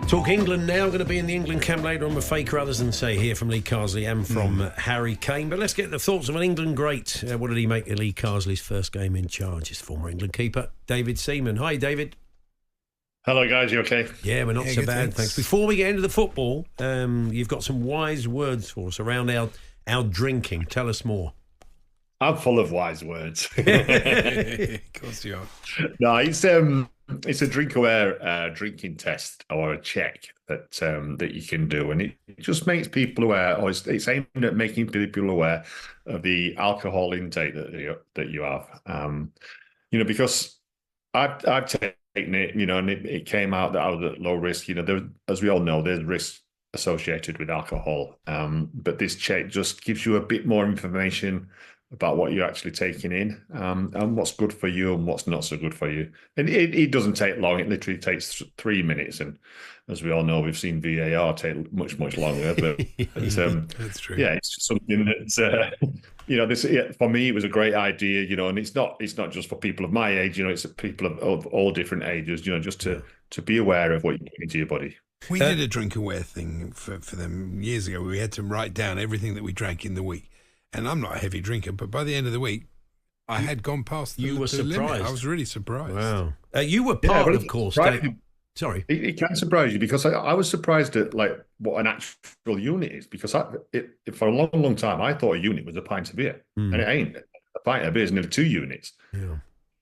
Talk England now. Going to be in the England camp later on with Faker Others and Say here from Lee Carsley and from Harry Kane. But let's get the thoughts of an England great. What did he make of Lee Carsley's first game in charge? His former England keeper, David Seaman. Hi, David. Hello, guys. You okay? Yeah, we're not so bad, thanks. Before we get into the football, you've got some wise words for us around our drinking. Tell us more. I'm full of wise words. Of course you are. No, it's a drink-aware drinking test or a check that you can do, and it just makes people aware, or it's aimed at making people aware of the alcohol intake that you have. Because I've taken it, and it came out that I was at low risk. As we all know, there's risks associated with alcohol, but this check just gives you a bit more information about what you're actually taking in, and what's good for you and what's not so good for you. And it doesn't take long. It literally takes 3 minutes. And as we all know, we've seen VAR take much, much longer. But that's true. Yeah, it's just something that, for me, it was a great idea, and it's not just for people of my age, it's people of all different ages, just to be aware of what you put into your body. We did a drink aware thing for them years ago. We had to write down everything that we drank in the week. And I'm not a heavy drinker, but by the end of the week, I had gone past the limit. I was really surprised. Wow. You were part, of course. Sorry. It can surprise you, because I was surprised at what an actual unit is, because for a long, long time, I thought a unit was a pint of beer, and it ain't. A pint of beer is nearly 2 units. Yeah.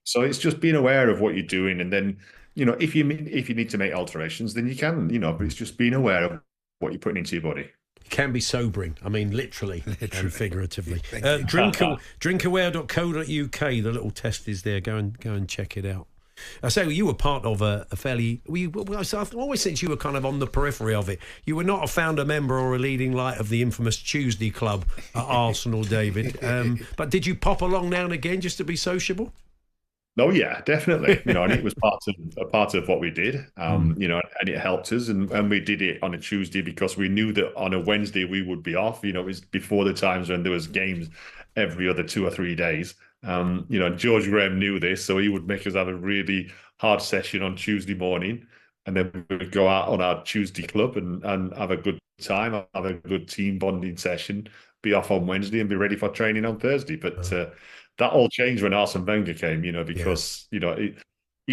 So it's just being aware of what you're doing, and then, if you need to make alterations, then you can, but it's just being aware of what you're putting into your body. It can be sobering. I mean, literally and figuratively. Drinkaware.co.uk. The little test is there. Go and check it out. I say, you were part of a fairly. I've always said you were kind of on the periphery of it. You were not a founder member or a leading light of the infamous Tuesday Club at Arsenal, David. But did you pop along now and again just to be sociable? Oh yeah, definitely. And it was part of what we did. And it helped us, and we did it on a Tuesday because we knew that on a Wednesday we would be off. It was before the times when there was games every other 2 or 3 days. George Graham knew this, so he would make us have a really hard session on Tuesday morning, and then we would go out on our Tuesday club and have a good time, have a good team bonding session, be off on Wednesday and be ready for training on Thursday. But that all changed when Arsene Wenger came, because, he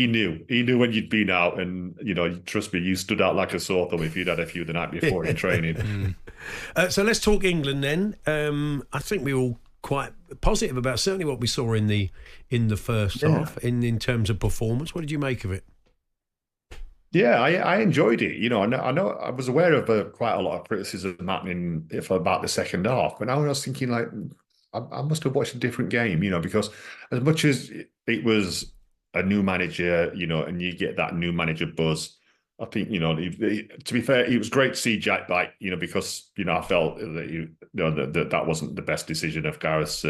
knew when you'd been out, and, trust me, you stood out like a sore thumb if you'd had a few the night before in training. So let's talk England then. I think we were all quite positive about certainly what we saw in the first half in terms of performance. What did you make of it? Yeah, I enjoyed it. I know I was aware of quite a lot of criticism happening about the second half, but I was thinking, I must have watched a different game, because as much as it was a new manager, and you get that new manager buzz, I think, to be fair, it was great to see Jack back, because, I felt that that wasn't the best decision of Gareth's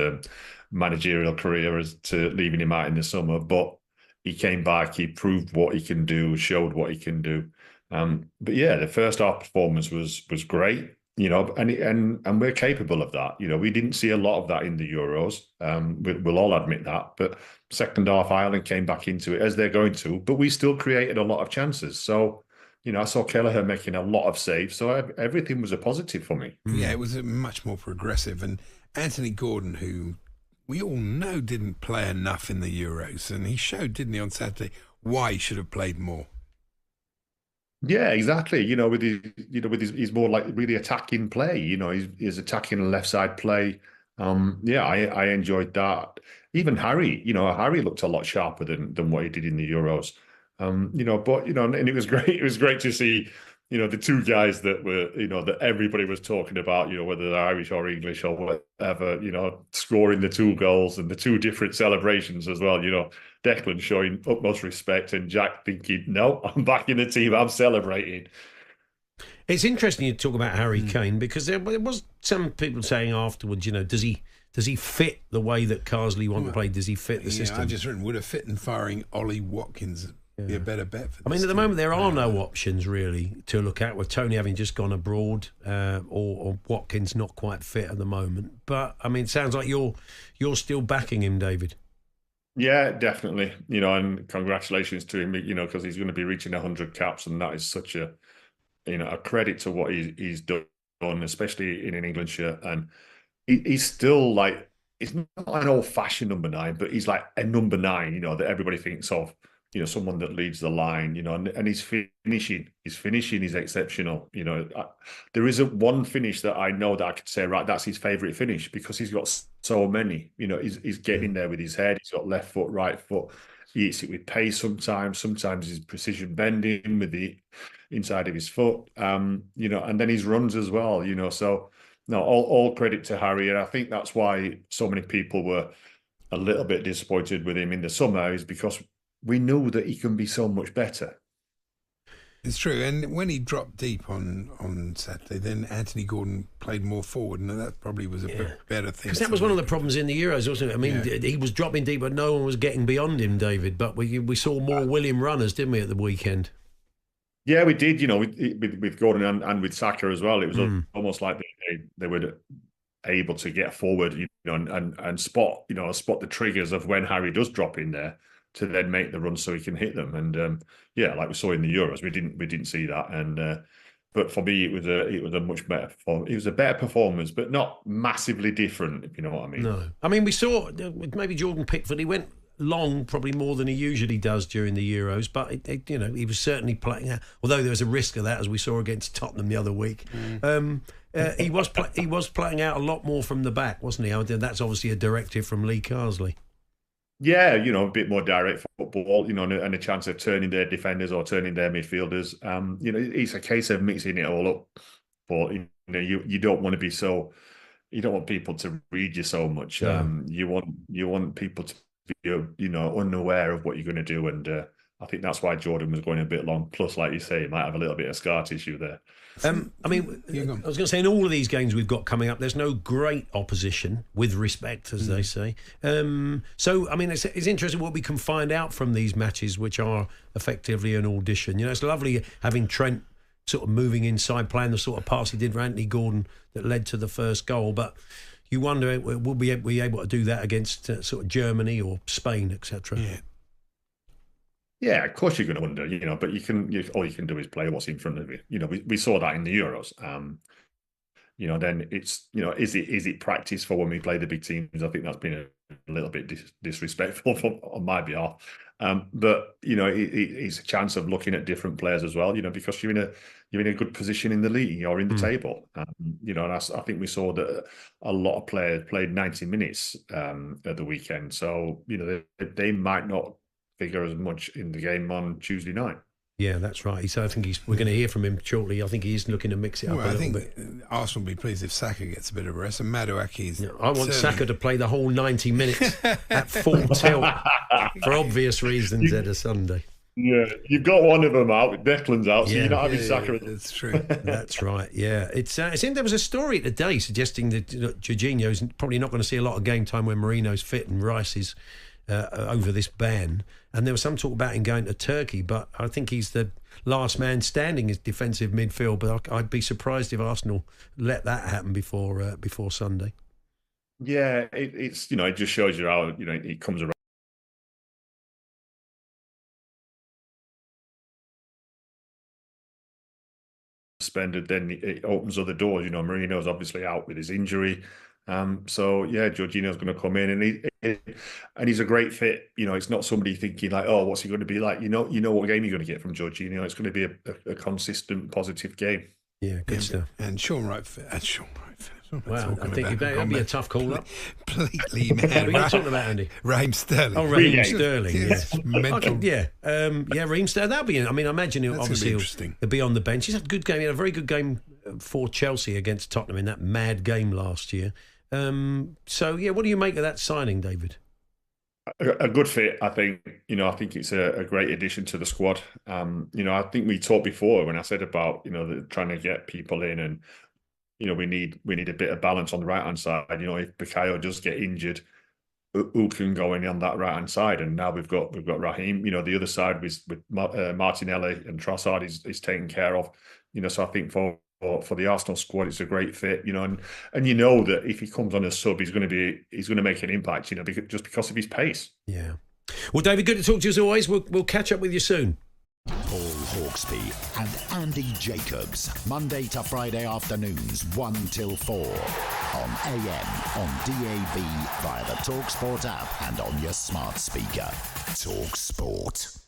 managerial career as to leaving him out in the summer. But he came back, he proved what he can do, showed what he can do. But yeah, the first half performance was great. And we're capable of that. We didn't see a lot of that in the Euros. We'll all admit that. But second half, Ireland came back into it, as they're going to. But we still created a lot of chances. So, I saw Kelleher making a lot of saves. So everything was a positive for me. Yeah, it was much more progressive. And Anthony Gordon, who we all know didn't play enough in the Euros, and he showed, didn't he, on Saturday, why he should have played more. Yeah, exactly. With his he's more like really attacking play. He's attacking a left side play. I enjoyed that. Even Harry, Harry looked a lot sharper than what he did in the Euros. And it was great. It was great to see, the two guys that were, that everybody was talking about, whether they're Irish or English or whatever, scoring the 2 goals and the 2 different celebrations as well. Declan showing utmost respect and Jack thinking, no, I'm back in the team, I'm celebrating. It's interesting you talk about Harry Kane, because there was some people saying afterwards, does he fit the way that Carsley wanted to play? Does he fit the system? I've just written, would a fit and firing Ollie Watkins be a better bet for this at the moment there are no options really to look at, with Tony having just gone abroad, or Watkins not quite fit at the moment. But it sounds like you're still backing him, David. Yeah, definitely. And congratulations to him, because he's going to be reaching 100 caps, and that is such a a credit to what he's done, especially in an England shirt. And he's still like, he's not an old-fashioned number 9, but he's like a number 9, that everybody thinks of, someone that leads the line, and his finishing is exceptional. There isn't one finish that I know that I could say, right, that's his favourite finish, because he's got so many. He's getting there with his head. He's got left foot, right foot. He hits it with pace sometimes. Sometimes his precision bending with the inside of his foot. And then his runs as well. So no, all credit to Harry, and I think that's why so many people were a little bit disappointed with him in the summer, is because we knew that he can be so much better. It's true, and when he dropped deep on Saturday, then Anthony Gordon played more forward, and that probably was a better thing. Because that was one of the problems in the Euros, wasn't it? I mean, he was dropping deep, but no one was getting beyond him, David. But we saw more William runners, didn't we, at the weekend? Yeah, we did. With Gordon and with Saka as well, it was almost like they were able to get forward, and spot the triggers of when Harry does drop in there, to then make the run so he can hit them. And like we saw in the Euros, we didn't see that. And but for me, it was a much better performance. It was a better performance, but not massively different, if you know what I mean. No, I mean, we saw maybe Jordan Pickford. He went long, probably more than he usually does during the Euros, but he was certainly playing out, although there was a risk of that, as we saw against Tottenham the other week. He was playing out a lot more from the back, wasn't he? That's obviously a directive from Lee Carsley. Yeah, a bit more direct football, and a chance of turning their defenders or turning their midfielders. It's a case of mixing it all up. But you don't want to be so, you don't want people to read you so much. You want people to be, unaware of what you're going to do, and I think that's why Jordan was going a bit long. Plus, like you say, he might have a little bit of scar tissue there. I was going to say, in all of these games we've got coming up, there's no great opposition, with respect, as they say. So, I mean, it's interesting what we can find out from these matches, which are effectively an audition. It's lovely having Trent sort of moving inside, playing the sort of pass he did for Anthony Gordon that led to the first goal. But you wonder, will we be able to do that against sort of Germany or Spain, etc.? Yeah, of course you're going to wonder, but all you can do is play what's in front of you. We saw that in the Euros. Then it's, is it practice for when we play the big teams? I think that's been a little bit disrespectful on my behalf. But it's a chance of looking at different players as well. Because you're in a good position in the league or in the table. And I think we saw that a lot of players played 90 minutes at the weekend. So they might not figure as much in the game on Tuesday night. Yeah, that's right. So I think we're going to hear from him shortly. I think he's looking to mix it up a little bit. Arsenal will be pleased if Saka gets a bit of rest, and Madueke is. I want Saka to play the whole 90 minutes at full tilt for obvious reasons at a Sunday. Yeah, you've got one of them out. Declan's out, so you're not having Saka. That's true. That's right. Yeah, it's. I think there was a story today suggesting that Jorginho's probably not going to see a lot of game time when Marino's fit and Rice is over this ban. And there was some talk about him going to Turkey, but I think he's the last man standing as defensive midfield. But I'd be surprised if Arsenal let that happen before Sunday. Yeah, it's it just shows you how he comes around. Suspended, then it opens other doors. Marino's obviously out with his injury. So yeah, Jorginho's going to come in, and he's a great fit. It's not somebody thinking like, oh, what's he going to be like? You know what game you're going to get from Jorginho. It's going to be a consistent, positive game. Yeah, good stuff. And Sean Wright. Wow, I think that'd be a tough call up. Completely mad. We're talking about Andy. Raheem Sterling. Oh, Raheem Sterling. Yes, mental. Raheem Sterling. That'll be. I imagine he'll be on the bench. He's had a good game. He had a very good game for Chelsea against Tottenham in that mad game last year. What do you make of that signing, David? A good fit, I think. I think it's a great addition to the squad. I think we talked before when I said about trying to get people in, and we need a bit of balance on the right hand side. If Bukayo does get injured, who can go in on that right hand side? And now we've got Raheem. The other side with Martinelli and Trossard is taken care of. So I think for the Arsenal squad, it's a great fit. And that if he comes on as sub, he's going to make an impact. Just because of his pace. Yeah. Well, David, good to talk to you as always. We'll catch up with you soon. All Hawksbee and Andy Jacobs, Monday to Friday afternoons 1 till 4 on AM, on DAB, via the talkSPORT app and on your smart speaker. talkSPORT.